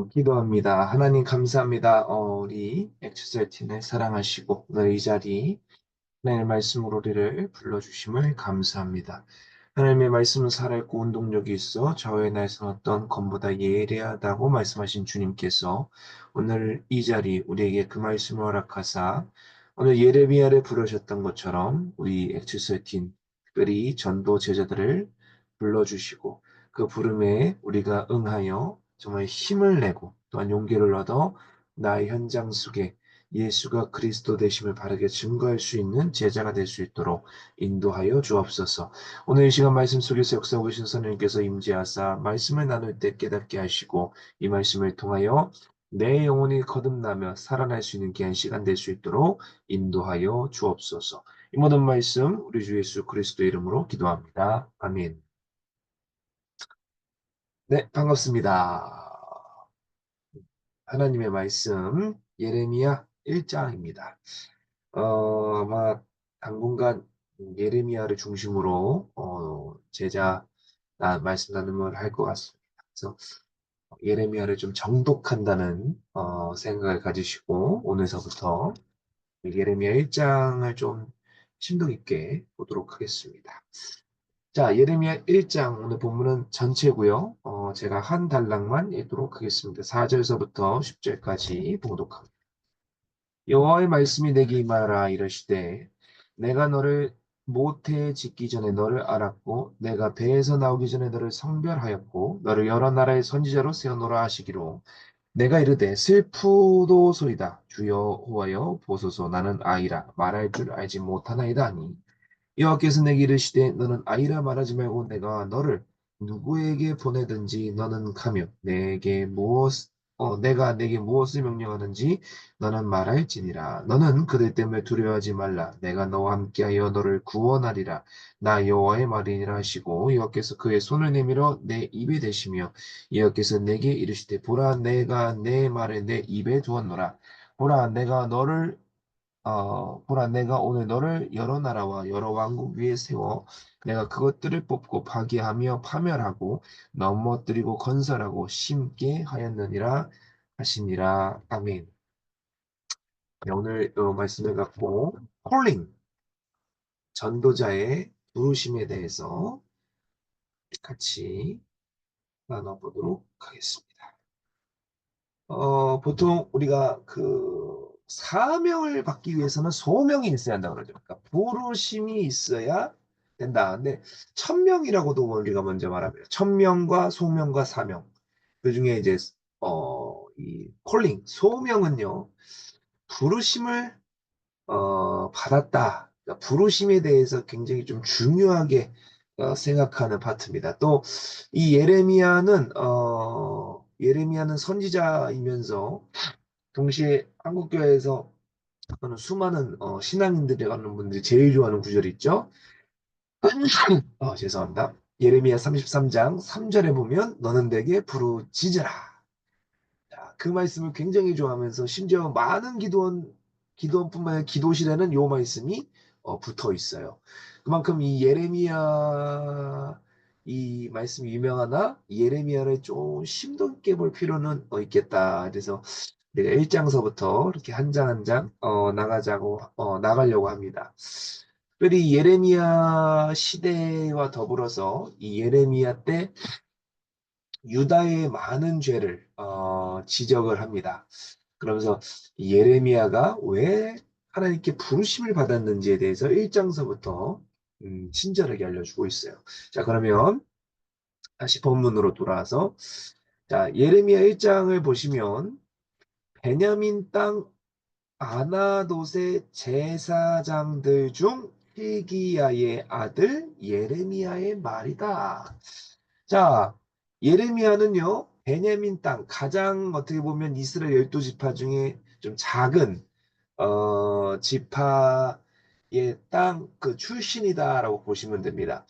기도합니다. 하나님 감사합니다. 우리 엑스셀틴을 사랑하시고 오늘 이 자리 하나님의 말씀으로 우리를 불러주심을 감사합니다. 하나님의 말씀은 살아있고 운동력이 있어 저의 날선 어떤 검보다 예리하다고 말씀하신 주님께서 오늘 이 자리 우리에게 그 말씀을 허락하사 오늘 예레미야를 부르셨던 것처럼 우리 엑스셀틴 특별히 전도 제자들을 불러주시고 그 부름에 우리가 응하여 정말 힘을 내고 또한 용기를 얻어 나의 현장 속에 예수가 그리스도 되심을 바르게 증거할 수 있는 제자가 될 수 있도록 인도하여 주옵소서. 오늘 이 시간 말씀 속에서 역사하고 계신 선생님께서 임재하사 말씀을 나눌 때 깨닫게 하시고 이 말씀을 통하여 내 영혼이 거듭나며 살아날 수 있는 귀한 시간 될 수 있도록 인도하여 주옵소서. 이 모든 말씀 우리 주 예수 그리스도 이름으로 기도합니다. 아멘. 네, 반갑습니다. 하나님의 말씀 예레미야 1장입니다. 아마 당분간 예레미야를 중심으로 제자 말씀 나눔을 할 것 같습니다. 그래서 예레미야를 좀 정독한다는 생각을 가지시고 오늘서부터 예레미야 1장을 좀 심도 있게 보도록 하겠습니다. 자, 예레미야 1장 오늘 본문은 전체고요. 제가 한 단락만 읽도록 하겠습니다. 4절서부터 10절까지 봉독합니다. 여호와의 말씀이 내게 임하라 이르시되 내가 너를 모태에 짓기 전에 너를 알았고 내가 배에서 나오기 전에 너를 성별하였고 너를 여러 나라의 선지자로 세워놓으라 하시기로 내가 이르되 슬프도소이다 주여 여호와여 보소서 나는 아이라 말할 줄 알지 못하나이다 하니 여호와께서 내게 이르시되 너는 아이라 말하지 말고 내가 너를 누구에게 보내든지 너는 가며 내가 내게 무엇을 명령하는지 너는 말할지니라. 너는 그들 때문에 두려워하지 말라. 내가 너와 함께하여 너를 구원하리라. 나 여호와의 말이니라 하시고 여호와께서 그의 손을 내밀어 내 입에 대시며 여호와께서 내게 이르시되 보라 내가 내 말을 내 입에 두었노라. 보라, 내가 오늘 너를 여러 나라와 여러 왕국 위에 세워 내가 그것들을 뽑고 파괴하며 파멸하고 넘어뜨리고 건설하고 심게 하였느니라 하시니라. 아멘. 네, 오늘 말씀을 갖고 콜링, 전도자의 부르심에 대해서 같이 나눠보도록 하겠습니다. 보통 우리가 그 사명을 받기 위해서는 소명이 있어야 한다고 그러죠. 그러니까 부르심이 있어야 된다. 근데 천명이라고도 우리가 먼저 말합니다. 천명과 소명과 사명. 그 중에 이제 이 콜링, 소명은요. 부르심을 받았다. 그러니까 부르심에 대해서 굉장히 좀 중요하게 생각하는 파트입니다. 또 이 예레미야는 선지자이면서 동시에 한국교회에서 수많은 신앙인들이 가는 분들이 제일 좋아하는 구절이 있죠. 죄송합니다. 예레미야 33장 3절에 보면 너는 내게 부르짖으라. 자, 그 말씀을 굉장히 좋아하면서 심지어 많은 기도원뿐만 아니라 기도실에는 요 말씀이 붙어 있어요. 그만큼 이 예레미야 이 말씀이 유명하나 예레미야를 좀 심도 있게 볼 필요는 있겠다. 그래서 내가 1장서부터 이렇게 한 장 한 장 나가려고 합니다. 특별히 예레미야 시대와 더불어서 이 예레미야 때 유다의 많은 죄를 지적을 합니다. 그러면서 예레미야가 왜 하나님께 부르심을 받았는지에 대해서 1장서부터 친절하게 알려주고 있어요. 자, 그러면 다시 본문으로 돌아와서 자, 예레미야 1장을 보시면 베냐민 땅 아나돗의 제사장들 중 hil기야의 아들 예레미야의 말이다. 자, 예레미야는요, 베냐민 땅, 가장 어떻게 보면 이스라엘 열두 지파 중에 좀 작은, 지파의 땅, 그 출신이다라고 보시면 됩니다.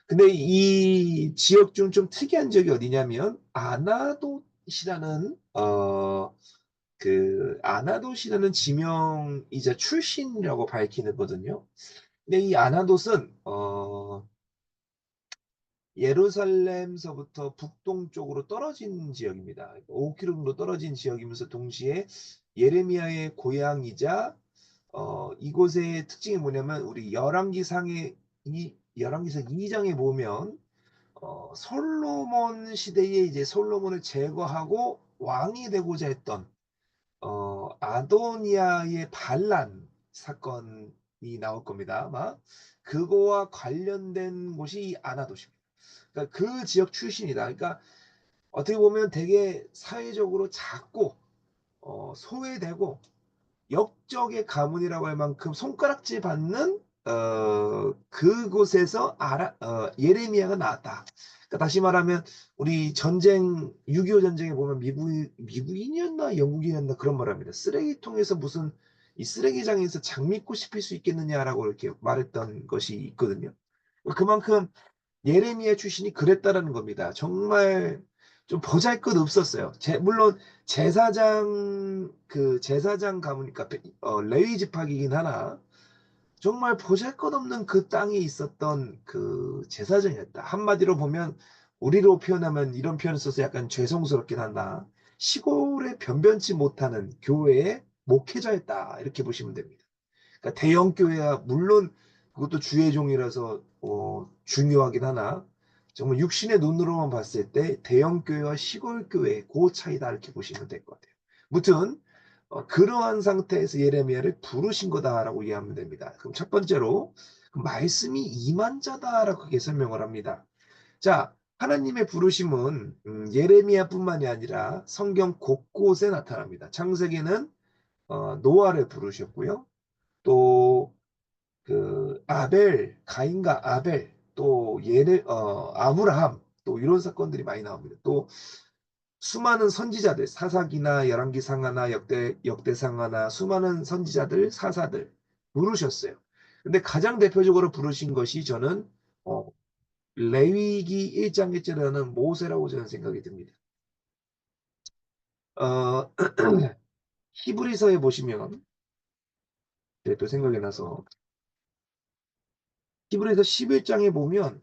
근데 이 지역 중 좀 특이한 지역이 어디냐면, 아나돗이라는 지명이자 출신이라고 밝히거든요. 근데 이 아나돗은, 예루살렘서부터 북동쪽으로 떨어진 지역입니다. 5km 정도 떨어진 지역이면서 동시에 예레미야의 고향이자 이곳의 특징이 뭐냐면 우리 열왕기상 2장에 보면 솔로몬 시대에 이제 솔로몬을 제거하고 왕이 되고자 했던 아도니아의 반란 사건이 나올 겁니다. 아마 그거와 관련된 곳이 이 아나도시입니다. 그러니까 그 지역 출신이다. 그러니까 어떻게 보면 되게 사회적으로 작고 소외되고 역적의 가문이라고 할 만큼 손가락질 받는 그곳에서 예레미야가 나왔다. 그러니까 다시 말하면 우리 전쟁 6.25 전쟁에 보면 미국인이었나 영국인이었나 그런 말 합니다. 쓰레기통에서 무슨 이 쓰레기장에서 장미꽃이 필 수 있겠느냐라고 이렇게 말했던 것이 있거든요. 그만큼 예레미야 출신이 그랬다라는 겁니다. 정말 좀 보잘것없었어요. 물론 제사장 가문이니까 레위 지파이긴 하나 정말 보잘것없는 그 땅에 있었던 그 제사장이었다. 한마디로 보면 우리로 표현하면 이런 표현을 써서 약간 죄송스럽긴 한다. 시골에 변변치 못하는 교회의 목회자였다. 이렇게 보시면 됩니다. 그러니까 대형 교회야 물론 그것도 주의 종이라서 중요하긴 하나 정말 육신의 눈으로만 봤을 때 대형 교회와 시골 교회 그 차이다 이렇게 보시면 될 것 같아요. 무튼 그러한 상태에서 예레미야를 부르신 거다라고 이해하면 됩니다. 그럼 첫 번째로 그 말씀이 임한 자다라고 그렇게 설명을 합니다. 자, 하나님의 부르심은 예레미야뿐만이 아니라 성경 곳곳에 나타납니다. 창세기는 노아를 부르셨고요. 또 가인과 아벨, 또 아브라함, 또 이런 사건들이 많이 나옵니다. 또 수많은 선지자들, 사사기나 열왕기상하나 역대상하나 수많은 선지자들, 사사들 부르셨어요. 근데 가장 대표적으로 부르신 것이 저는 어, 레위기 1장 1절에는 모세라고 저는 생각이 듭니다. 어, 히브리서에 보시면 또 생각이 나서 히브리서 11장에 보면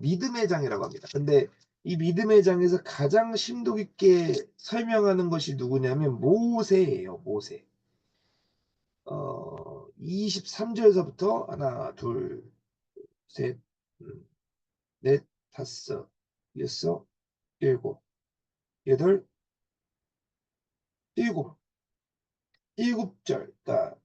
믿음의 장이라고 합니다. 근데 이 믿음의 장에서 가장 심도 깊게 설명하는 것이 누구냐면 모세예요. 모세. 23절에서부터 하나, 둘, 셋, 넷, 다섯, 여섯, 일곱, 여덟, 일곱 절. 그러니까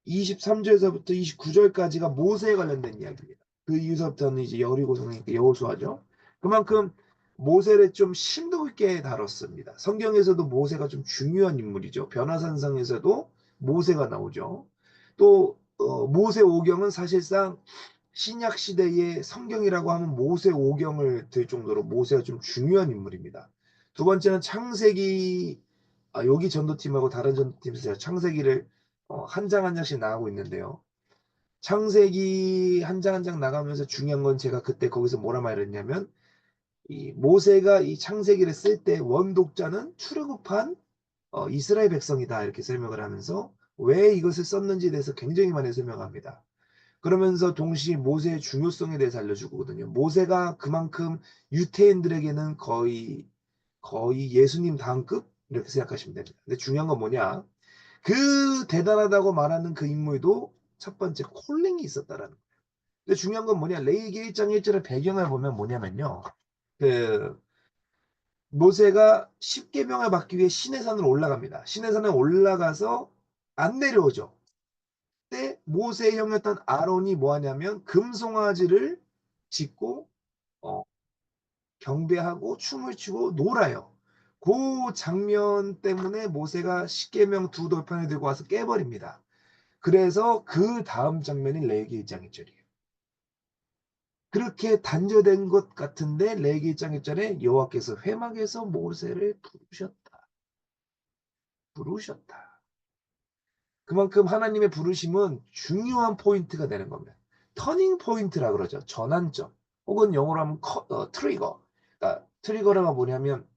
23절에서부터 29절까지가 모세에 관련된 이야기입니다. 그 이후서부터는 이제 여리고성이니까 여호수아죠. 그만큼 모세를 좀 심도 있게 다뤘습니다. 성경에서도 모세가 좀 중요한 인물이죠. 변화산상에서도 모세가 나오죠. 또 모세 오경은 사실상 신약 시대의 성경이라고 하면 모세 오경을 들 정도로 모세가 좀 중요한 인물입니다. 두 번째는 창세기 여기 전도팀하고 다른 전도팀에서 창세기를 한 장 한 장씩 나가고 있는데요. 창세기 한 장 한 장 나가면서 중요한 건 제가 그때 거기서 뭐라 말했냐면 이 모세가 이 창세기를 쓸 때 원독자는 출애굽한 이스라엘 백성이다 이렇게 설명을 하면서 왜 이것을 썼는지에 대해서 굉장히 많이 설명합니다. 그러면서 동시에 모세의 중요성에 대해서 알려주거든요. 모세가 그만큼 유태인들에게는 거의 예수님 다음급 이렇게 생각하시면 됩니다. 근데 중요한 건 뭐냐? 그 대단하다고 말하는 그 인물도 첫 번째 콜링이 있었다라는 거예요. 근데 중요한 건 뭐냐? 레위기 1장 1절의 배경을 보면 뭐냐면요. 그 모세가 십계명을 받기 위해 시내산으로 올라갑니다. 시내산에 올라가서 안 내려오죠. 그때 모세의 형이었던 아론이 뭐 하냐면 금송아지를 짓고 어, 경배하고 춤을 추고 놀아요. 그 장면 때문에 모세가 십계명 두 돌판을 들고 와서 깨버립니다. 그래서 그 다음 장면이 레위기 1장 1절이에요. 그렇게 단절된 것 같은데 레위기 1장 1절에 여호와께서 회막에서 모세를 부르셨다. 그만큼 하나님의 부르심은 중요한 포인트가 되는 겁니다. 터닝 포인트라 그러죠. 전환점. 혹은 영어로 하면 트리거. 그러니까 트리거가 뭐냐면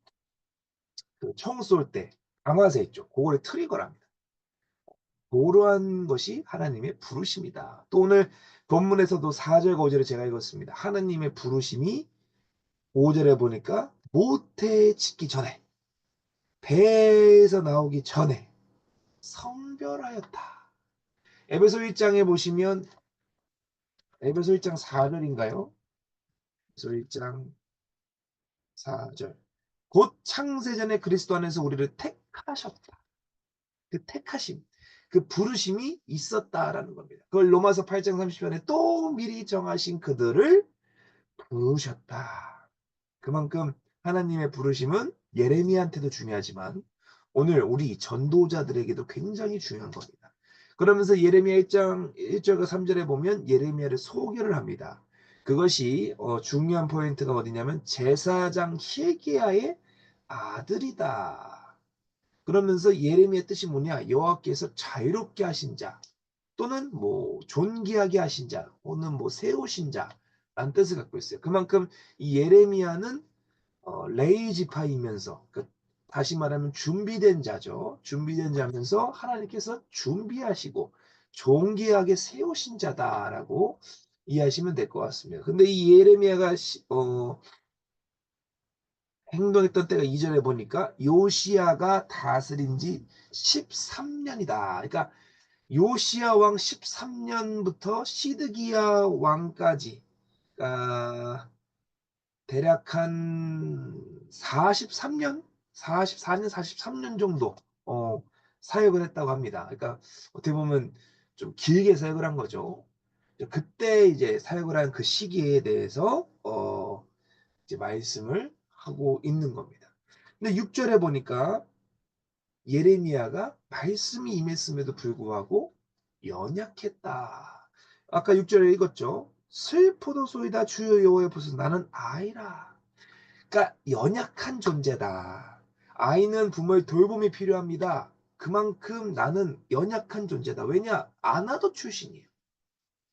총 쏠 때 방아쇠 있죠. 그거를 트리거랍니다. 그러한 것이 하나님의 부르심이다. 또 오늘 본문에서도 4절과 5절에 제가 읽었습니다. 하나님의 부르심이 5절에 보니까 모태에 짓기 전에, 배에서 나오기 전에 성별하였다. 에베소 1장에 보시면, 에베소 1장 4절인가요? 에베소 1장 4절. 곧 창세전에 그리스도 안에서 우리를 택하셨다. 그 택하심, 그 부르심이 있었다라는 겁니다. 그걸 로마서 8장 30절에 또 미리 정하신 그들을 부르셨다. 그만큼 하나님의 부르심은 예레미야한테도 중요하지만 오늘 우리 전도자들에게도 굉장히 중요한 겁니다. 그러면서 예레미야 1장 1절과 3절에 보면 예레미야를 소개를 합니다. 그것이 중요한 포인트가 어디냐면 제사장 hilki야의 아들이다. 그러면서 예레미야 뜻이 뭐냐? 여호와께서 자유롭게 하신 자, 또는 뭐 존귀하게 하신 자, 또는 뭐 세우신 자라는 뜻을 갖고 있어요. 그만큼 이 예레미야는 레이 지파이면서, 그 다시 말하면 준비된 자죠. 준비된 자면서 하나님께서 준비하시고 존귀하게 세우신 자다라고 이해하시면 될 것 같습니다. 근데 이 예레미야가 행동했던 때가 2절에 보니까 요시야가 다스린 지 13년이다. 그러니까 요시야 왕 13년부터 시드기야 왕까지, 그러니까 대략 한 43년, 44년, 43년 정도 사역을 했다고 합니다. 그러니까 어떻게 보면 좀 길게 사역을 한 거죠. 그때 이제 사역을 한 그 시기에 대해서 이제 말씀을 하고 있는 겁니다. 근데 6절에 보니까 예레미야가 말씀이 임했음에도 불구하고 연약했다. 아까 6절에 읽었죠. 슬포도소이다 주여 여호와의 보소서 나는 아이라. 그러니까 연약한 존재다. 아이는 부모의 돌봄이 필요합니다. 그만큼 나는 연약한 존재다. 왜냐? 아나도 출신이에요.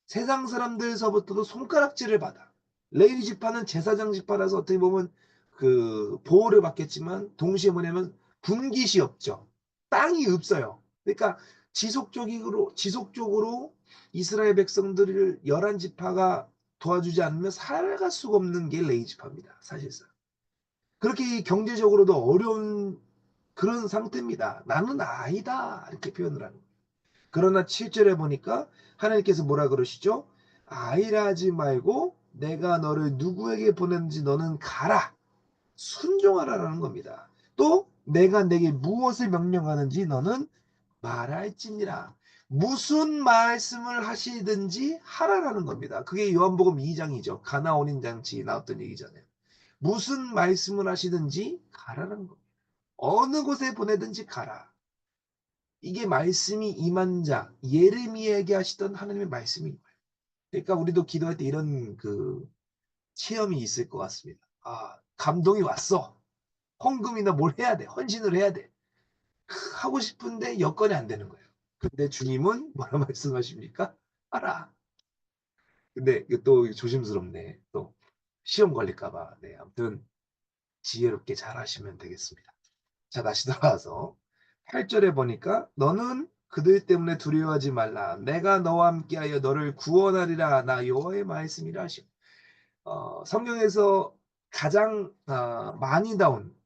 세상 사람들서부터도 손가락질을 받아. 레위 지파는 제사장 지파라서 어떻게 보면 그 보호를 받겠지만 동시에 뭐냐면 분깃이 없죠. 땅이 없어요. 그러니까 지속적으로 이스라엘 백성들을 11지파가 도와주지 않으면 살아갈 수가 없는 게 레위 지파입니다. 사실상. 그렇게 경제적으로도 어려운 그런 상태입니다. 나는 아이다. 이렇게 표현을 하는 거예요. 그러나 7절에 보니까 하나님께서 뭐라 그러시죠? 아이라 하지 말고 내가 너를 누구에게 보냈는지 너는 가라. 순종하라라는 겁니다. 또 내가 내게 무엇을 명령하는지 너는 말할지니라. 무슨 말씀을 하시든지 하라라는 겁니다. 그게 요한복음 2장이죠. 가나 온인 잔치 나왔던 얘기잖아요. 무슨 말씀을 하시든지 가라는 겁니다. 어느 곳에 보내든지 가라. 이게 말씀이 임한 자 예레미야에게 하시던 하나님의 말씀인 거예요. 그러니까 우리도 기도할 때 이런 그 체험이 있을 것 같습니다. 아, 감동이 왔어. 헌금이나 뭘 해야 돼. 헌신을 해야 돼. 하고 싶은데 여건이 안 되는 거예요. 근데 주님은 뭐라 말씀하십니까? 하라. 근데 또 조심스럽네. 또 시험 걸릴까 봐. 네, 아무튼 지혜롭게 잘 하시면 되겠습니다. 자, 다시 돌아와서 8절에 보니까 너는 그들 때문에 두려워하지 말라. 내가 너와 함께하여 너를 구원하리라. 나 여호와의 말씀이라 하시고. 성경에서 가장 많이 나온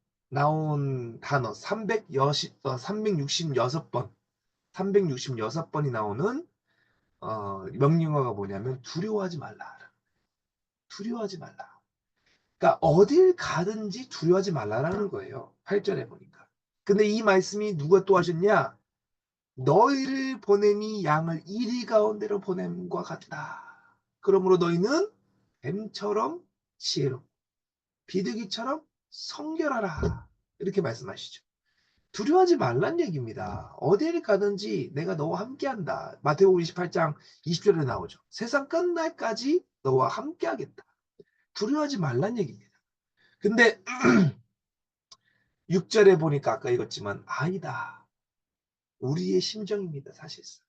단어 366번 366번이 나오는 명령어가 뭐냐면 두려워하지 말라. 두려워하지 말라. 그러니까 어딜 가든지 두려워하지 말라라는 거예요. 8절에 보니까. 근데 이 말씀이 누가 또 하셨냐? 너희를 보내니 양을 이리 가운데로 보냄과 같다. 그러므로 너희는 뱀처럼 지혜롭고 비둘기처럼 성결하라. 이렇게 말씀하시죠. 두려워하지 말란 얘기입니다. 어디를 가든지 내가 너와 함께한다. 마태복음 28장 20절에 나오죠. 세상 끝날까지 너와 함께하겠다. 두려워하지 말란 얘기입니다. 근데 6절에 보니까 아까 읽었지만 아니다. 우리의 심정입니다. 사실상.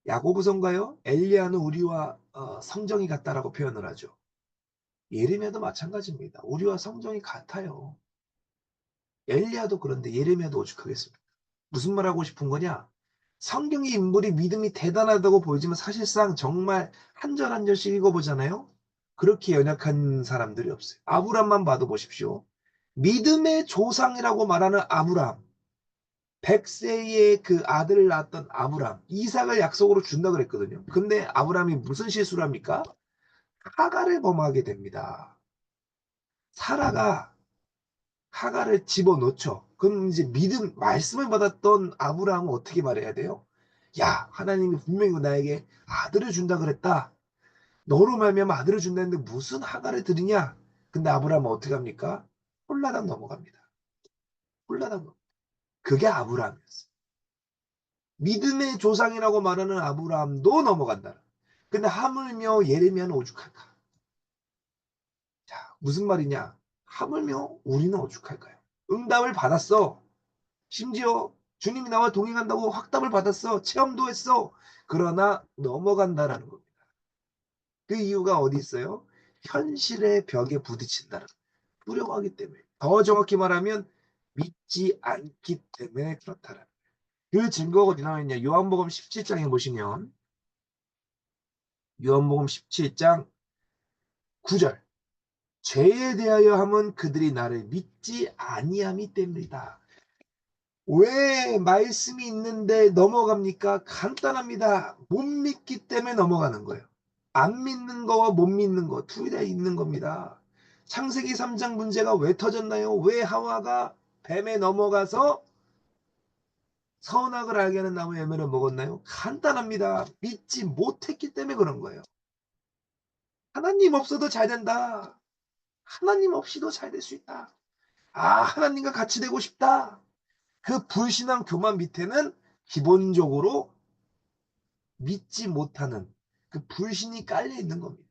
야고보서인가요? 엘리야는 우리와 성정이 같다라고 표현을 하죠. 예레미야도 마찬가지입니다. 우리와 성정이 같아요. 엘리야도 그런데 예레미야도 오죽하겠습니까? 무슨 말 하고 싶은 거냐? 성경의 인물이 믿음이 대단하다고 보이지만 사실상 정말 한 절 한 절씩 읽어보잖아요. 그렇게 연약한 사람들이 없어요. 아브람만 봐도 보십시오. 믿음의 조상이라고 말하는 아브람, 100세의 그 아들을 낳았던 아브람, 이삭을 약속으로 준다 그랬거든요. 근데 아브람이 무슨 실수를 합니까? 하갈을 범하게 됩니다. 사라가 하갈을 집어넣죠. 그럼 이제 믿음, 말씀을 받았던 아브라함은 어떻게 말해야 돼요? 야, 하나님이 분명히 나에게 아들을 준다 그랬다. 너로 말미암아 아들을 준다는데 무슨 하갈을 드리냐? 근데 아브라함은 어떻게 합니까? 홀라당 넘어갑니다. 홀라당 넘어. 그게 아브라함이었어요. 믿음의 조상이라고 말하는 아브라함도 넘어간다. 근데 하물며 예레미야는 오죽할까? 자, 무슨 말이냐? 하물며 우리는 오죽할까요? 응답을 받았어. 심지어 주님이 나와 동행한다고 확답을 받았어. 체험도 했어. 그러나 넘어간다라는 겁니다. 그 이유가 어디 있어요? 현실의 벽에 부딪힌다는 거예요. 두려워하기 때문에. 더 정확히 말하면 믿지 않기 때문에 그렇다라는 거예요. 그 증거가 어디 나와 있냐? 요한복음 17장에 보시면 요한복음 17장 9절. 죄에 대하여 함은 그들이 나를 믿지 아니함이 때문이다. 왜 말씀이 있는데 넘어갑니까? 간단합니다. 못 믿기 때문에 넘어가는 거예요. 안 믿는 거와 못 믿는 거 둘 다 있는 겁니다. 창세기 3장 문제가 왜 터졌나요? 왜 하와가 뱀에 넘어가서 선악을 알게 하는 나무 열매를 먹었나요? 간단합니다. 믿지 못했기 때문에 그런 거예요. 하나님 없어도 잘 된다. 하나님 없이도 잘 될 수 있다. 아, 하나님과 같이 되고 싶다. 그 불신앙 교만 밑에는 기본적으로 믿지 못하는 그 불신이 깔려 있는 겁니다.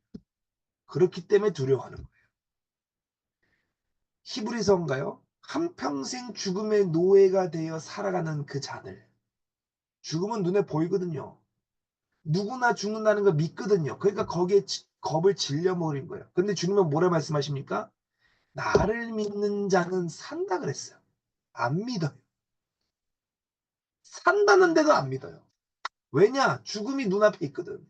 그렇기 때문에 두려워하는 거예요. 히브리서인가요? 한평생 죽음의 노예가 되어 살아가는 그 자들. 죽음은 눈에 보이거든요. 누구나 죽는다는 걸 믿거든요. 그러니까 거기에 겁을 질려버린 거예요. 근데 주님은 뭐라 말씀하십니까? 나를 믿는 자는 산다 그랬어요. 안 믿어요. 산다는데도 안 믿어요. 왜냐? 죽음이 눈앞에 있거든.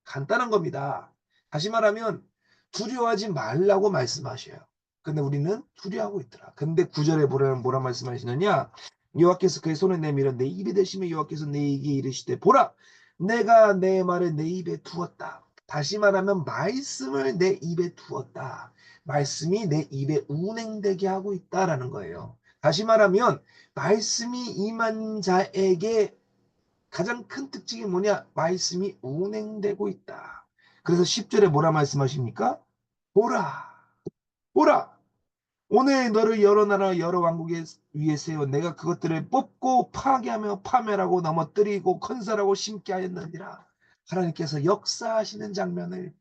간단한 겁니다. 다시 말하면 두려워하지 말라고 말씀하셔요. 근데 우리는 두려워하고 있더라. 근데 9절에 뭐라 말씀하시느냐? 여호와께서 그의 손을 내밀어 내 입에 대시며 여호와께서 내게 이르시되 보라 내가 내 말을 내 입에 두었다. 다시 말하면 말씀을 내 입에 두었다. 말씀이 내 입에 운행되게 하고 있다라는 거예요. 다시 말하면 말씀이 임한 자에게 가장 큰 특징이 뭐냐? 말씀이 운행되고 있다. 그래서 10절에 뭐라 말씀하십니까? 보라, 보라. 오늘 너를 여러 나라 여러 왕국에 위에 세워 내가 그것들을 뽑고 파괴하며 파멸하고 넘어뜨리고 건설하고 심게 하였느니라. 하나님께서 역사하시는 장면을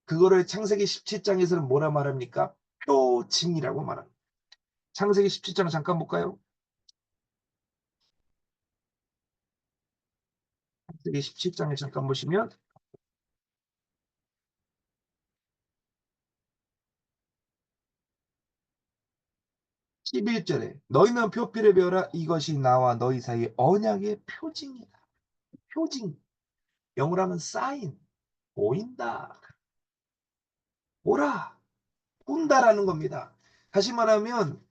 그거를 창세기 17장에서는 뭐라 말합니까? 표징이라고 말합니다. 창세기 17장 잠깐 볼까요? 창세기 17장에 잠깐 보시면 11절에 너희는 표피를 배워라 이것이 나와 너희 사이의 언약의 표징이다. 표징. 영어로 하면 사인. 보인다. 보라. 본다라는 겁니다. 다시 말하면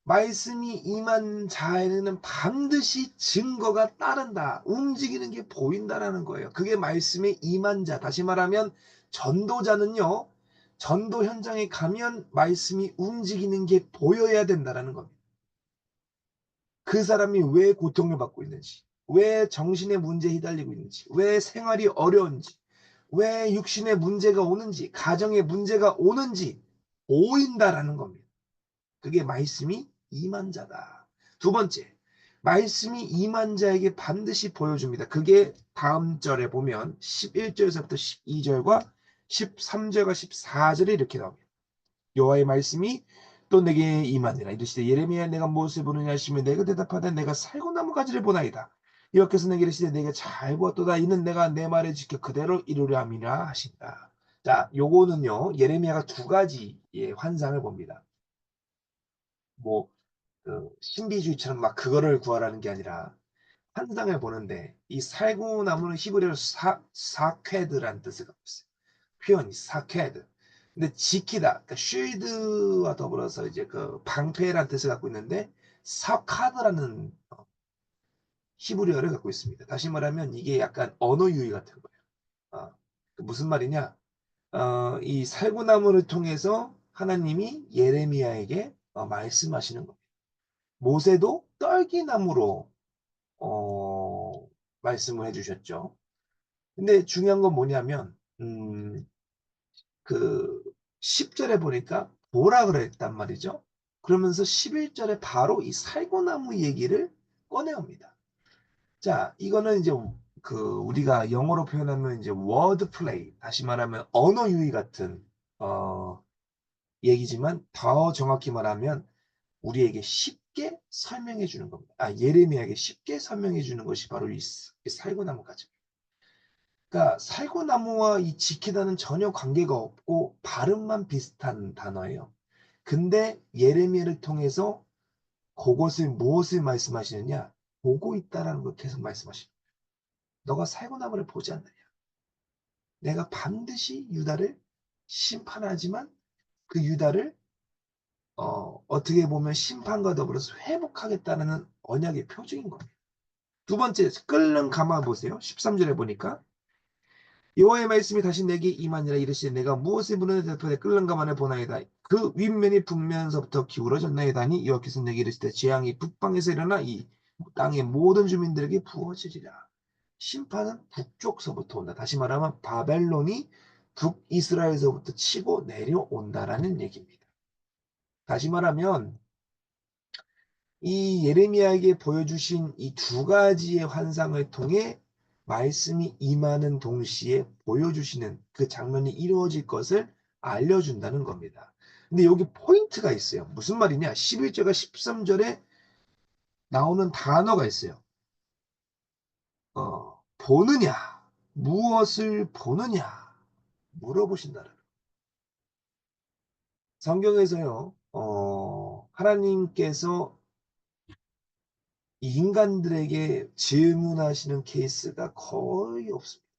말씀이 임한 자에는 반드시 증거가 따른다. 움직이는 게 보인다라는 거예요. 그게 말씀의 임한 자. 다시 말하면 전도자는요. 전도 현장에 가면 말씀이 움직이는 게 보여야 된다라는 겁니다. 그 사람이 왜 고통을 받고 있는지, 왜 정신의 문제에 휘달리고 있는지, 왜 생활이 어려운지, 왜 육신의 문제가 오는지, 가정의 문제가 오는지 보인다라는 겁니다. 그게 말씀이 임한 자다. 두 번째, 말씀이 임한 자에게 반드시 보여줍니다. 그게 다음 절에 보면 11절에서부터 12절과 13절과 14절에 이렇게 나옵니다. 여호와의 말씀이 또 내게 임하니라 이르시되 예레미야 내가 무엇을 보느냐 하시며 내가 대답하되 내가 살구나무 가지를 보나이다. 여호와께서 내게 이르시되 내가 잘 보았도다 이는 내가 내 말을 지켜 그대로 이루려 함이라 하신다. 자, 요거는요 예레미야가 두 가지의 환상을 봅니다. 뭐 그 신비주의처럼 막 그거를 구하라는 게 아니라 환상을 보는데 이 살구나무는 히브리어로 사케드라는 뜻을 갖고 있어요. 표현이 사케드. 근데 지키다, 그러니까 쉴드와 더불어서 이제 그 방패라는 뜻을 갖고 있는데 사카드라는 히브리어를 갖고 있습니다. 다시 말하면 이게 약간 언어 유희 같은 거예요. 그 무슨 말이냐? 이 살구나무를 통해서 하나님이 예레미야에게 말씀하시는 겁니다. 모세도 떨기나무로 말씀을 해주셨죠. 근데 중요한 건 뭐냐면 그 10절에 보니까 보라 그랬단 말이죠. 그러면서 11절에 바로 이 살구나무 얘기를 꺼내옵니다. 자, 이거는 이제 그 우리가 영어로 표현하면 이제 워드 플레이, 다시 말하면 언어 유희 같은 어 얘기지만 더 정확히 말하면 우리에게 쉽게 설명해 주는 겁니다. 예레미야에게 쉽게 설명해 주는 것이 바로 이 살구나무까지. 그러니까 살구나무와 이 지키다는 전혀 관계가 없고 발음만 비슷한 단어예요. 근데 예레미야를 통해서 그것을 무엇을 말씀하시느냐? 보고 있다라는 걸 계속 말씀하시는 거예요. 너가 살구나무를 보지 않느냐? 내가 반드시 유다를 심판하지만 그 유다를 어떻게 보면 심판과 더불어서 회복하겠다는 언약의 표징인 겁니다. 두 번째, 끓는 가마 보세요. 13절에 보니까 여호와의 말씀이 다시 내게 임하니라 이르시되 내가 무엇을 무는 대표에 끓는 가마를 보나이다. 그 윗면이 북면서부터 기울어졌나이다니 여호와께서 내게 이르시되 재앙이 북방에서 일어나 이 땅의 모든 주민들에게 부어지리라. 심판은 북쪽서부터 온다. 다시 말하면 바벨론이 북이스라엘에서부터 치고 내려온다라는 얘기입니다. 다시 말하면 이 예레미야에게 보여주신 이 두 가지의 환상을 통해 말씀이 임하는 동시에 보여주시는 그 장면이 이루어질 것을 알려준다는 겁니다. 근데 여기 포인트가 있어요. 무슨 말이냐? 11절과 13절에 나오는 단어가 있어요. 보느냐? 무엇을 보느냐? 물어보신다는. 성경에서요, 하나님께서 인간들에게 질문하시는 케이스가 거의 없습니다.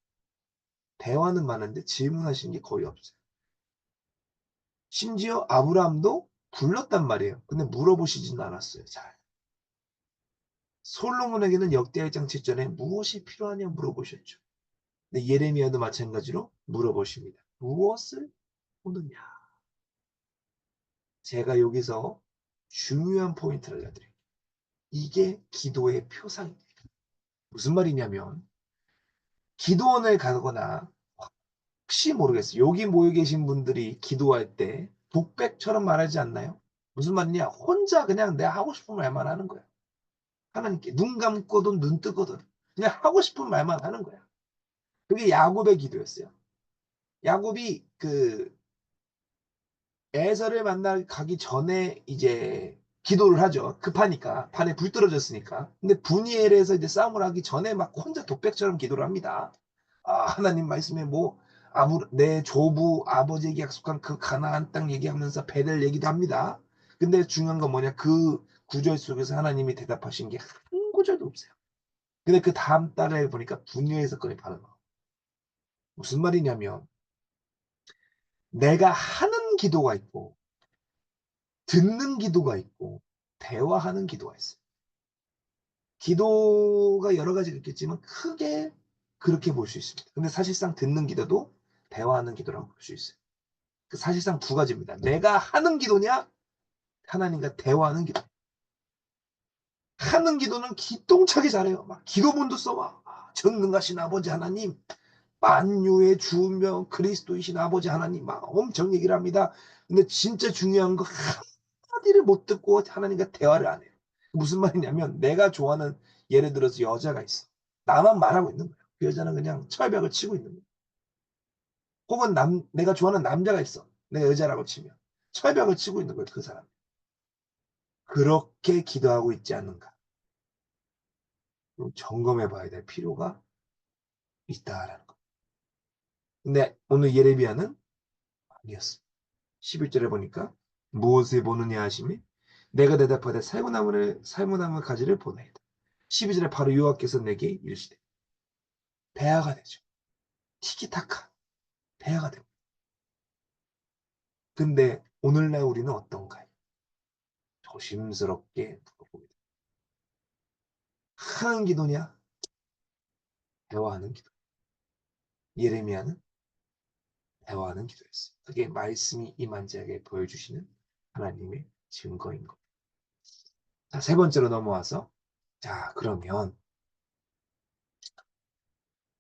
대화는 많은데 질문하시는 게 거의 없어요. 심지어 아브라함도 불렀단 말이에요. 근데 물어보시지는 않았어요. 잘. 솔로몬에게는 역대 1장 7절에 무엇이 필요하냐 물어보셨죠. 근데 예레미야도 마찬가지로 물어보십니다. 무엇을 보느냐. 제가 여기서 중요한 포인트를 알려드릴게요. 이게 기도의 표상입니다. 무슨 말이냐면 기도원을 가거나 혹시 모르겠어요. 여기 모여 계신 분들이 기도할 때 독백처럼 말하지 않나요? 무슨 말이냐? 혼자 그냥 내가 하고 싶은 말만 하는 거야. 하나님께 눈 감고든 눈 뜨거든 그냥 하고 싶은 말만 하는 거야. 그게 야곱의 기도였어요. 야곱이 그 에서를 만나 가기 전에 이제 기도를 하죠. 급하니까 판에 불 떨어졌으니까. 근데 분이엘에서 이제 싸움을 하기 전에 막 혼자 독백처럼 기도를 합니다. 하나님 말씀에 뭐 내 조부 아버지에게 약속한 그 가나안 땅 얘기하면서 베델 얘기도 합니다. 근데 중요한 건 뭐냐? 그 구절 속에서 하나님이 대답하신 게 한 구절도 없어요. 근데 그 다음 달에 보니까 분유의 사건이 발생해요. 무슨 말이냐면 내가 하는 기도가 있고 듣는 기도가 있고 대화하는 기도가 있어요. 기도가 여러 가지가 있겠지만 크게 그렇게 볼 수 있습니다. 근데 사실상 듣는 기도도 대화하는 기도라고 볼 수 있어요. 사실상 두 가지입니다. 내가 하는 기도냐 하나님과 대화하는 기도. 하는 기도는 기똥차게 잘해요. 막 기도문도 써봐. 전능하신 아버지 하나님, 만유의 주며 그리스도이신 아버지 하나님 막 엄청 얘기를 합니다. 근데 진짜 중요한 거 한마디를 못 듣고 하나님과 대화를 안 해요. 무슨 말이냐면 내가 좋아하는 예를 들어서 여자가 있어. 나만 말하고 있는 거야. 그 여자는 그냥 철벽을 치고 있는 거야. 혹은 내가 좋아하는 남자가 있어. 내가 여자라고 치면 철벽을 치고 있는 거야. 그 사람. 그렇게 기도하고 있지 않는가. 점검해 봐야 될 필요가 있다라는 거. 근데 오늘 예레미야는 아니었어. 11절에 보니까 무엇을 보느냐 하심이 내가 대답하되 살구나무 가지를 보내이다. 12절에 바로 여호와께서 내게 이르시되 배아가 되죠. 티키타카 배아가 됩니다. 근데 오늘날 우리는 어떤가요? 조심스럽게 물어봅니다. 하는 기도냐? 대화하는 기도. 예레미야는 대화하는 기도였어요. 그게 말씀이 이만지하게 보여주시는 하나님의 증거인 겁니다. 자, 세 번째로 넘어와서 자, 그러면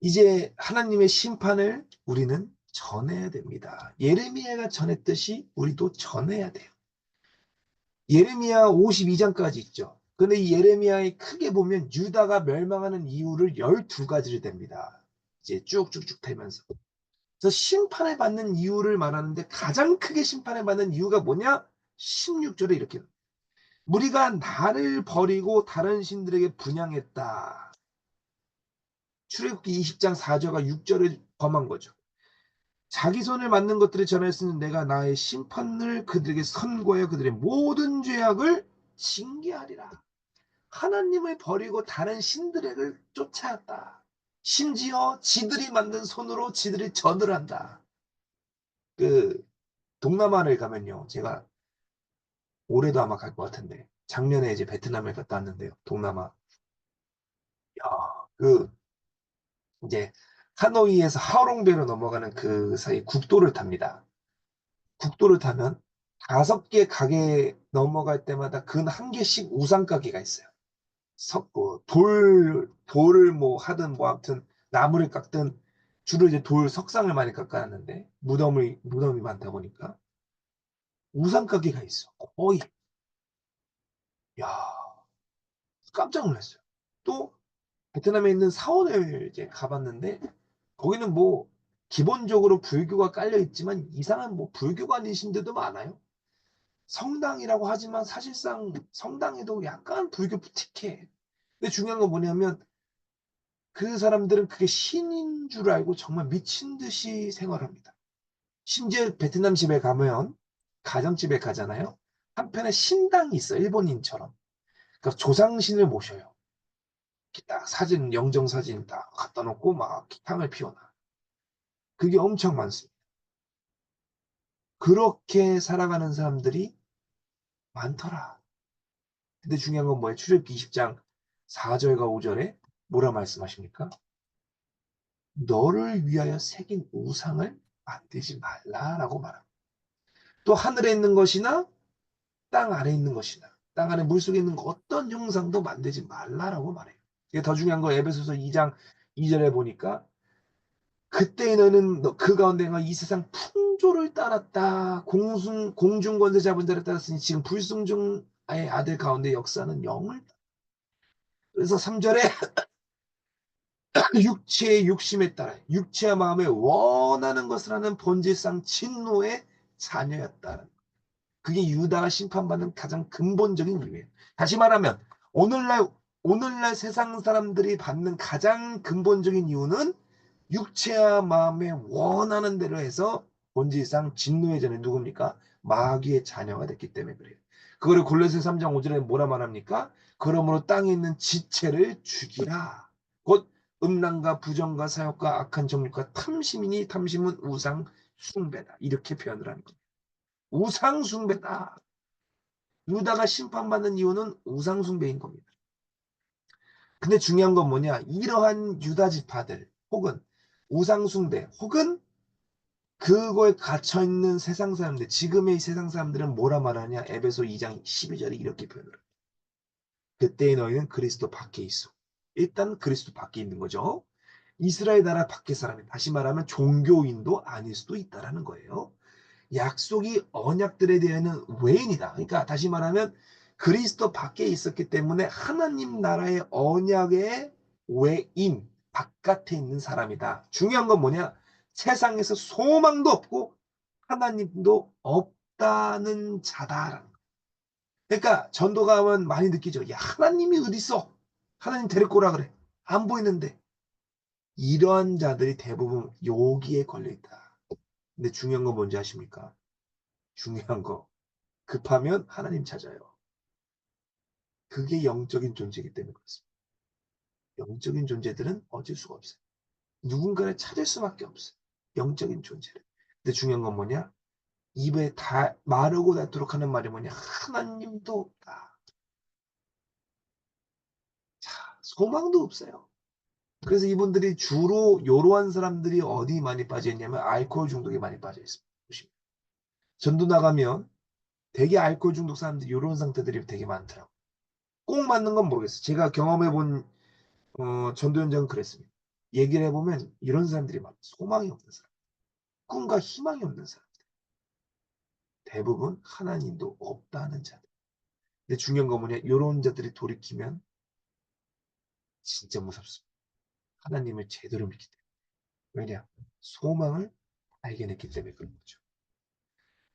이제 하나님의 심판을 우리는 전해야 됩니다. 예레미야가 전했듯이 우리도 전해야 돼요. 예레미야 52장까지 있죠. 근데 이 예레미야에 크게 보면 유다가 멸망하는 이유를 12가지를 댑니다. 이제 쭉쭉쭉 되면서. 그래서 심판을 받는 이유를 말하는데 가장 크게 심판을 받는 이유가 뭐냐? 16절에 이렇게 무리가 나를 버리고 다른 신들에게 분향했다. 출애굽기 20장 4절과 6절을 범한 거죠. 자기 손을 맞는 것들을 전하였으니 내가 나의 심판을 그들에게 선고하여 그들의 모든 죄악을 징계하리라. 하나님을 버리고 다른 신들을 쫓아왔다. 심지어 지들이 만든 손으로 지들이 전을 한다. 그 동남아를 가면요. 제가 올해도 아마 갈 것 같은데 작년에 이제 베트남을 갔다 왔는데요. 동남아. 야, 그 이제 하노이에서 하롱베이로 넘어가는 그 사이 국도를 탑니다. 국도를 타면 5개 가게 넘어갈 때마다 근 한 개씩 우상 가게가 있어요. 석고 돌을 뭐 하든 뭐 아무튼 나무를 깎든 주로 이제 돌 석상을 많이 깎아놨는데 무덤이 많다 보니까 우상 가게가 있어. 거의. 야, 깜짝 놀랐어요. 또 베트남에 있는 사원을 이제 가봤는데 거기는 뭐 기본적으로 불교가 깔려 있지만 이상한 뭐 불교가 아닌 신들도 많아요. 성당이라고 하지만 사실상 성당에도 약간 불교 부틱해. 근데 중요한 건 뭐냐면 그 사람들은 그게 신인 줄 알고 정말 미친 듯이 생활합니다. 심지어 베트남 집에 가면 가정집에 가잖아요. 한편에 신당이 있어 일본인처럼. 그러니까 조상신을 모셔요. 딱 사진 영정 사진 딱 갖다 놓고 막 향을 피워놔. 그게 엄청 많습니다. 그렇게 살아가는 사람들이 많더라. 근데 중요한 건 뭐예요? 출애굽기 20장 4절과 5절에 뭐라 말씀하십니까? 너를 위하여 새긴 우상을 만들지 말라라고 말합니다. 또 하늘에 있는 것이나 땅 아래에 있는 것이나 땅 안에 물속에 있는 어떤 형상도 만들지 말라라고 말해요. 이게 더 중요한 거 에베소서 2장 2절에 보니까 그때 너는 그 가운데가 이 세상 풍조를 따랐다. 공중 권세 잡은 자를 따랐으니 지금 불순종의 아들 가운데 역사는 영을. 그래서 3절에 육체의 욕심에 따라 육체와 마음에 원하는 것을 하는 본질상 진노의 자녀였다. 그게 유다가 심판받는 가장 근본적인 이유예요. 다시 말하면 오늘날 세상 사람들이 받는 가장 근본적인 이유는 육체와 마음에 원하는 대로 해서 본질상 진노의 자녀 누굽니까? 마귀의 자녀가 됐기 때문에 그래요. 그거를 골로새 3장 5절에 뭐라 말합니까? 그러므로 땅에 있는 지체를 죽이라. 곧 음란과 부정과 사욕과 악한 정욕과 탐심이니 탐심은 우상 숭배다. 이렇게 표현을 하는 거예요. 우상 숭배다. 유다가 심판받는 이유는 우상 숭배인 겁니다. 근데 중요한 건 뭐냐? 이러한 유다 지파들 혹은 우상 숭배 혹은 그거에 갇혀 있는 세상 사람들, 지금의 세상 사람들은 뭐라 말하냐? 에베소 2장 12절에 이렇게 표현을 해요. 그때의 너희는 그리스도 밖에 있어. 일단 그리스도 밖에 있는 거죠. 이스라엘 나라 밖의 사람이 다시 말하면 종교인도 아닐 수도 있다라는 거예요. 약속이 언약들에 대한 외인이다. 그러니까 다시 말하면 그리스도 밖에 있었기 때문에 하나님 나라의 언약의 외인, 바깥에 있는 사람이다. 중요한 건 뭐냐? 세상에서 소망도 없고 하나님도 없다는 자다라는 거. 그러니까 전도가 하면 많이 느끼죠. 야, 하나님이 어디 있어? 하나님 데리고 오라 그래. 안 보이는데. 이러한 자들이 대부분 여기에 걸려 있다. 근데 중요한 건 뭔지 아십니까? 중요한 거. 급하면 하나님 찾아요. 그게 영적인 존재이기 때문에 그렇습니다. 영적인 존재들은 어쩔 수가 없어요. 누군가를 찾을 수밖에 없어요. 영적인 존재를. 근데 중요한 건 뭐냐? 입에 다 마르고 닳도록 하는 말이 뭐냐? 하나님도 없다. 자, 소망도 없어요. 그래서 이분들이 주로 요러한 사람들이 어디 많이 빠져 있냐면 알코올 중독에 많이 빠져 있습니다. 보시면. 전도 나가면 되게 알코올 중독 사람들이 요런 상태들이 되게 많더라고요. 꼭 맞는 건 모르겠어요. 제가 경험해 본 전도 현장은 그랬습니다. 얘기를 해보면 이런 사람들이 많아요. 소망이 없는 사람, 꿈과 희망이 없는 사람, 대부분 하나님도 없다는 자들. 근데 중요한 건 뭐냐? 요런 자들이 돌이키면 진짜 무섭습니다. 하나님을 제대로 믿기 때문에. 왜냐? 소망을 발견했기 때문에 그런 거죠.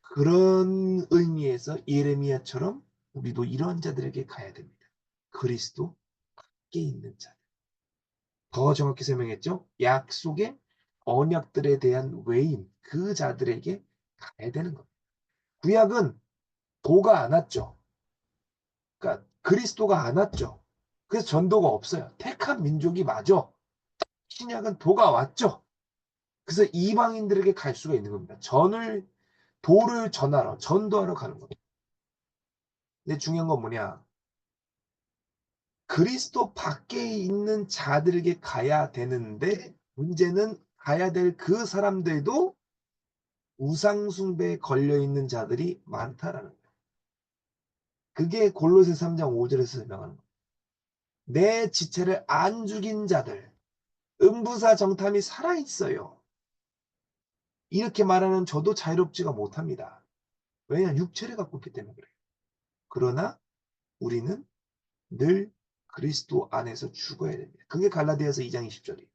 그런 의미에서 예레미야처럼 우리도 이런 자들에게 가야 됩니다. 그리스도 밖에 있는 자들. 더 정확히 설명했죠? 약속의 언약들에 대한 외인, 그 자들에게 가야 되는 겁니다. 구약은 도가 안 왔죠. 그러니까 그리스도가 안 왔죠. 그래서 전도가 없어요. 택한 민족이 맞아. 신약은 도가 왔죠. 그래서 이방인들에게 갈 수가 있는 겁니다. 도를 전하러, 전도하러 가는 겁니다. 근데 중요한 건 뭐냐? 그리스도 밖에 있는 자들에게 가야 되는데, 문제는 가야 될 그 사람들도 우상숭배에 걸려있는 자들이 많다라는 거예요. 그게 골로새 3장 5절에서 설명하는 거예요. 내 지체를 안 죽인 자들, 음부사 정탐이 살아있어요. 이렇게 말하는 저도 자유롭지가 못합니다. 왜냐? 육체를 갖고 있기 때문에 그래요. 그러나 우리는 늘 그리스도 안에서 죽어야 됩니다. 그게 갈라디아서 2장 20절이에요.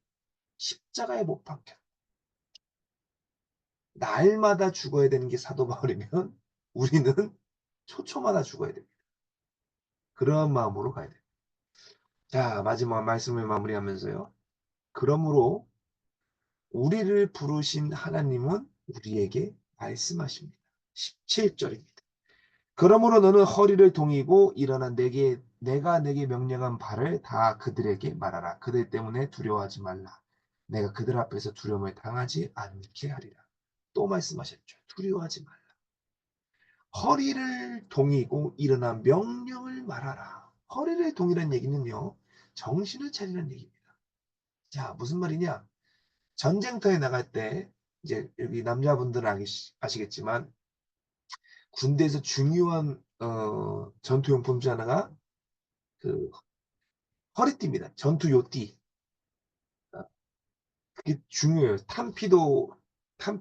십자가에 못 박혀. 날마다 죽어야 되는 게 사도 바울이면 우리는 초초마다 죽어야 됩니다. 그런 마음으로 가야 돼요. 자, 마지막 말씀을 마무리하면서요. 그러므로 우리를 부르신 하나님은 우리에게 말씀하십니다. 17절입니다. 그러므로 너는 허리를 동이고 일어나 내가 내게 명령한 바를 다 그들에게 말하라. 그들 때문에 두려워하지 말라. 내가 그들 앞에서 두려움을 당하지 않게 하리라. 또 말씀하셨죠. 두려워하지 말라. 허리를 동이고 일어나 명령을 말하라. 허리를 동이라는 얘기는요. 정신을 차리라는 얘기입니다. 자, 무슨 말이냐? 전쟁터에 나갈 때 이제 여기 남자분들은 아시겠지만 군대에서 중요한 전투용품 중 하나가 그 허리띠입니다. 전투 요띠. 그게 중요해요. 탄피도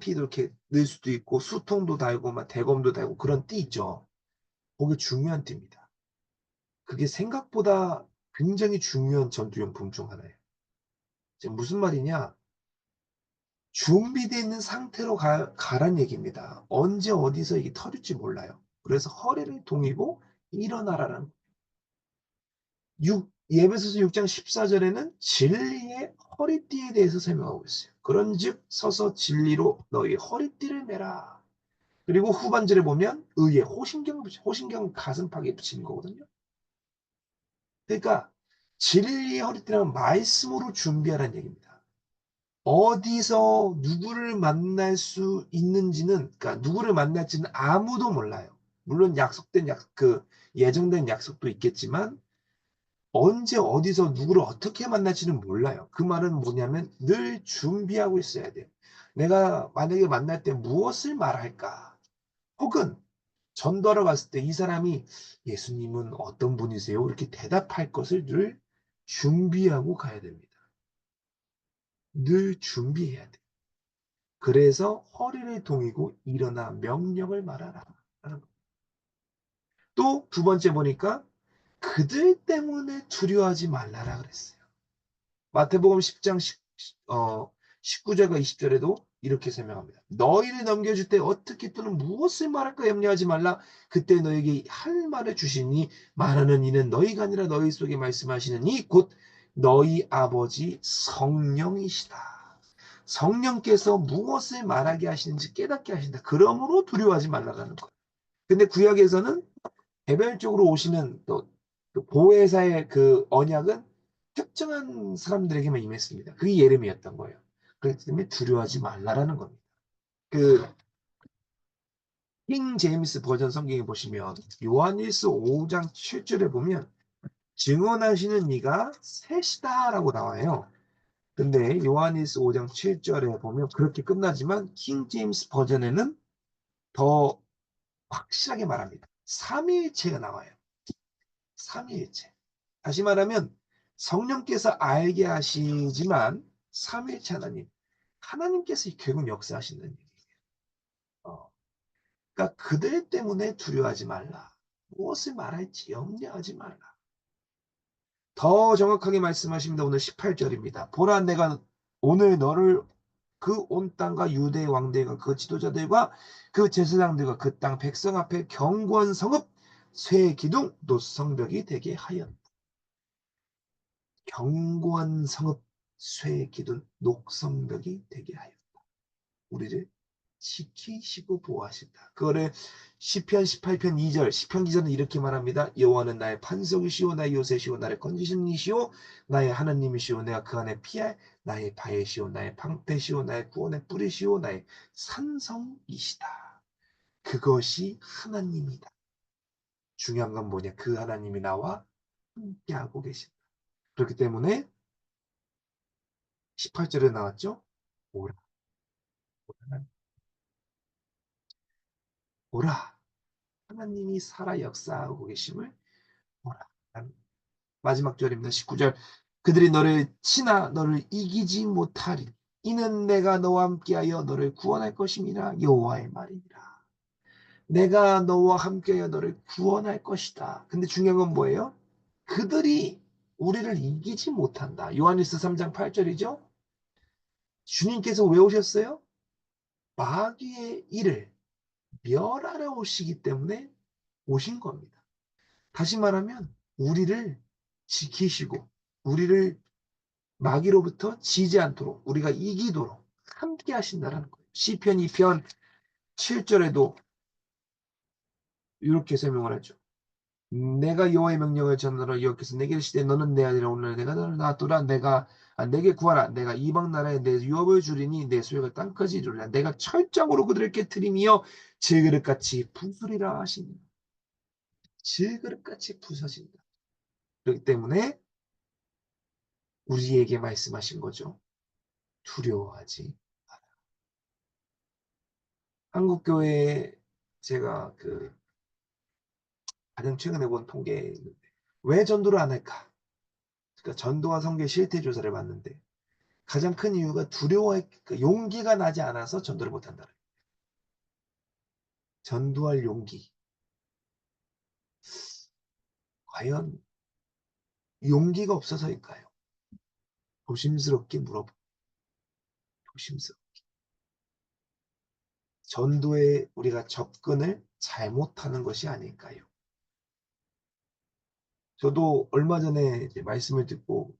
이렇게 넣을 수도 있고 수통도 달고 막 대검도 달고 그런 띠 있죠. 그게 중요한 띠입니다. 그게 생각보다 굉장히 중요한 전투용품 중 하나예요. 지금 무슨 말이냐? 준비되어 있는 상태로 가란 얘기입니다. 언제 어디서 이게 터질지 몰라요. 그래서 허리를 동이고 일어나라는 예배소서 6장 14절에는 진리의 허리띠에 대해서 설명하고 있어요. 그런즉 서서 진리로 너희 허리띠를 매라. 그리고 후반절에 보면 의의 호신경 가슴팍에 붙이는 거거든요. 그러니까 진리의 허리띠는 말씀으로 준비하라는 얘기입니다. 어디서 누구를 만날 수 있는지는, 그러니까 누구를 만날지는 아무도 몰라요. 물론 예정된 약속도 있겠지만 언제 어디서 누구를 어떻게 만날지는 몰라요. 그 말은 뭐냐면 늘 준비하고 있어야 돼요. 내가 만약에 만날 때 무엇을 말할까? 혹은 전도하러 갔을 때 이 사람이 예수님은 어떤 분이세요? 이렇게 대답할 것을 늘 준비하고 가야 됩니다. 늘 준비해야 돼. 그래서 허리를 동이고 일어나 명령을 말하라. 또 두 번째 보니까 그들 때문에 두려워하지 말라라 그랬어요. 마태복음 10장 19절과 20절에도 이렇게 설명합니다. 너희를 넘겨줄 때 어떻게 또는 무엇을 말할까 염려하지 말라. 그때 너에게 할 말을 주시니 말하는 이는 너희가 아니라 너희 속에 말씀하시는 이 곧 너희 아버지 성령이시다. 성령께서 무엇을 말하게 하시는지 깨닫게 하신다. 그러므로 두려워하지 말라는 거예요. 근데 구약에서는 개별적으로 오시는 또 그 보혜사의 그 언약은 특정한 사람들에게만 임했습니다. 그게 예레미야였던 거예요. 그렇기 때문에 두려워하지 말라라는 겁니다. 그 킹 제임스 버전 성경에 보시면 요한일서 5장 7절에 보면 증언하시는 이가 셋이다라고 나와요. 근데 요한일서 5장 7절에 보면 그렇게 끝나지만 킹 제임스 버전에는 더 확실하게 말합니다. 삼위일체가 나와요. 삼위일체. 다시 말하면 성령께서 알게 하시지만 삼위일체 하나님, 하나님께서 결국 역사하신다는 얘기예요. 어, 그러니까 그들 때문에 두려워하지 말라. 무엇을 말할지 염려하지 말라. 더 정확하게 말씀하십니다. 오늘 18절입니다. 보라, 내가 오늘 너를 그 온 땅과 유대 왕들과 그 지도자들과 그 제사장들과 그 땅 백성 앞에 경고한 성읍 쇠 기둥 노성벽이 되게 하였다. 견고한 성읍 쇠 기둥 녹성벽이 되게 하였다. 우리를 지키시고 보호하신다. 그거를 시편 18편 2절 시편 기자는 이렇게 말합니다. 여호와는 나의 반석이시오 나의 요새시오 나를 건지시는 이시오 나의 하나님이시오 내가 그 안에 피할 나의 바위시오 나의 방패시오 나의 구원의 뿌리시오 나의 산성이시다. 그것이 하나님이다. 중요한 건 뭐냐? 그 하나님이 나와 함께하고 계신다. 그렇기 때문에 18절에 나왔죠. 오라, 오라. 하나님이 살아 역사하고 계심을 보라. 마지막 절입니다. 19절. 그들이 너를 치나 너를 이기지 못하리. 이는 내가 너와 함께하여 너를 구원할 것임이라 여호와의 말이니라. 내가 너와 함께하여 너를 구원할 것이다. 근데 중요한 건 뭐예요? 그들이 우리를 이기지 못한다. 요한일서 3장 8절이죠. 주님께서 왜 오셨어요? 마귀의 일을 멸하러 오시기 때문에 오신 겁니다. 다시 말하면 우리를 지키시고 우리를 마귀로부터 지지 않도록 우리가 이기도록 함께 하신다는 거예요. 시편 2편 7절에도 이렇게 설명을 하죠. 내가 여호와의 명령을 전하러 여호와께서 내게 이르시되 너는 내 아니라 오늘 내가 너를 낳았도라 내게 구하라 내가 이방 나라에 내 유업을 주리니 내 소유가 땅까지 이루리라 내가 철장으로 그들을 깨뜨리며 질그릇같이 부수리라 하시니 질그릇같이 부서진다. 그렇기 때문에 우리에게 말씀하신 거죠. 두려워하지. 한국교회에 제가 그 가장 최근에 본 통계에 있는데 왜 전도를 안 할까? 그러니까 전도와 선교의 실태 조사를 봤는데 가장 큰 이유가 그러니까 용기가 나지 않아서 전도를 못 한다는 거예요. 전도할 용기. 과연 용기가 없어서일까요? 조심스럽게 물어보. 조심스럽게. 전도에 우리가 접근을 잘못하는 것이 아닐까요? 저도 얼마 전에 이제 말씀을 듣고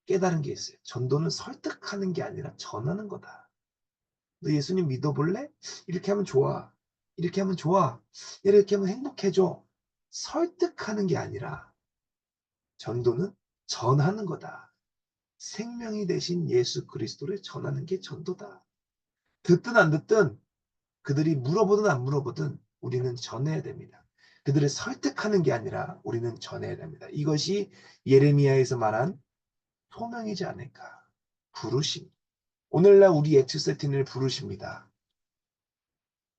깨달은 게 있어요. 전도는 설득하는 게 아니라 전하는 거다. 너 예수님 믿어볼래? 이렇게 하면 좋아. 이렇게 하면 좋아. 이렇게 하면 행복해져. 설득하는 게 아니라 전도는 전하는 거다. 생명이 되신 예수 그리스도를 전하는 게 전도다. 듣든 안 듣든 그들이 물어보든 안 물어보든 우리는 전해야 됩니다. 그들을 설득하는 게 아니라 우리는 전해야 됩니다. 이것이 예레미야에서 말한 소명이지 않을까. 부르심. 오늘날 우리 엑스세틴을 부르십니다.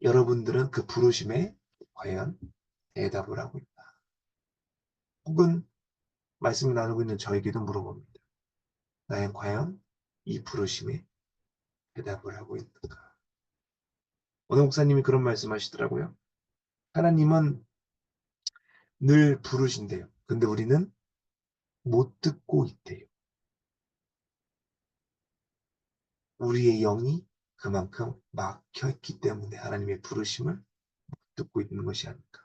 여러분들은 그 부르심에 과연 대답을 하고 있다. 혹은 말씀을 나누고 있는 저에게도 물어봅니다. 나는 과연 이 부르심에 대답을 하고 있는가? 어느 목사님이 그런 말씀하시더라고요. 하나님은 늘 부르신대요. 근데 우리는 못 듣고 있대요. 우리의 영이 그만큼 막혀있기 때문에 하나님의 부르심을 듣고 있는 것이 아닐까.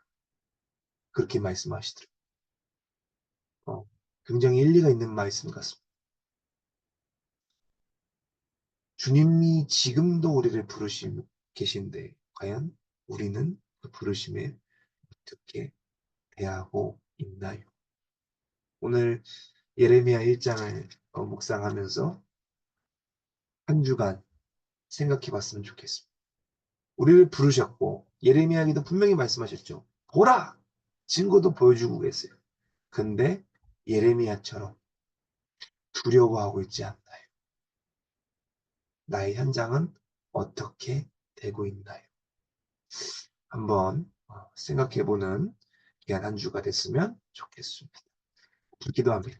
그렇게 말씀하시더라고요. 굉장히 일리가 있는 말씀 같습니다. 주님이 지금도 우리를 부르시고 계신데 과연 우리는 그 부르심에 어떻게 대하고 있나요? 오늘 예레미야 1장을 묵상하면서 한 주간 생각해 봤으면 좋겠습니다. 우리를 부르셨고 예레미야에게도 분명히 말씀하셨죠. 보라! 증거도 보여주고 계세요. 근데 예레미야처럼 두려워하고 있지 않나요? 나의 현장은 어떻게 되고 있나요? 한번 생각해보는 귀한 한 주가 됐으면 좋겠습니다. 기도합니다.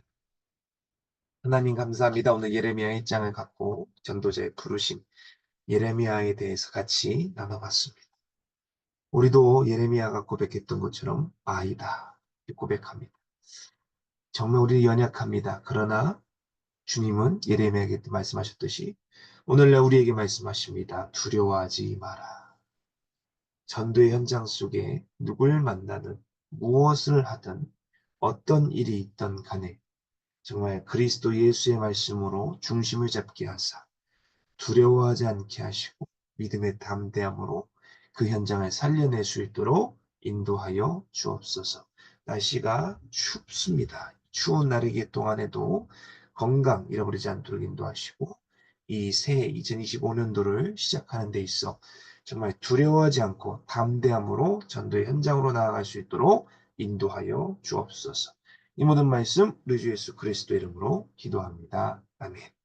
하나님 감사합니다. 오늘 예레미야 1장을 갖고 전도자의 부르심 예레미야에 대해서 같이 나눠봤습니다. 우리도 예레미야가 고백했던 것처럼 아이다 고백합니다. 정말 우리 연약합니다. 그러나 주님은 예레미야에게 말씀하셨듯이 오늘날 우리에게 말씀하십니다. 두려워하지 마라. 전도의 현장 속에 누굴 만나든 무엇을 하든 어떤 일이 있든 간에 정말 그리스도 예수의 말씀으로 중심을 잡게 하사 두려워하지 않게 하시고 믿음의 담대함으로 그 현장을 살려낼 수 있도록 인도하여 주옵소서. 날씨가 춥습니다. 추운 날이기 동안에도 건강 잃어버리지 않도록 인도하시고 이 새해 2025년도를 시작하는 데 있어 정말 두려워하지 않고 담대함으로 전도의 현장으로 나아갈 수 있도록 인도하여 주옵소서. 이 모든 말씀 우리 주 예수 그리스도 이름으로 기도합니다. 아멘.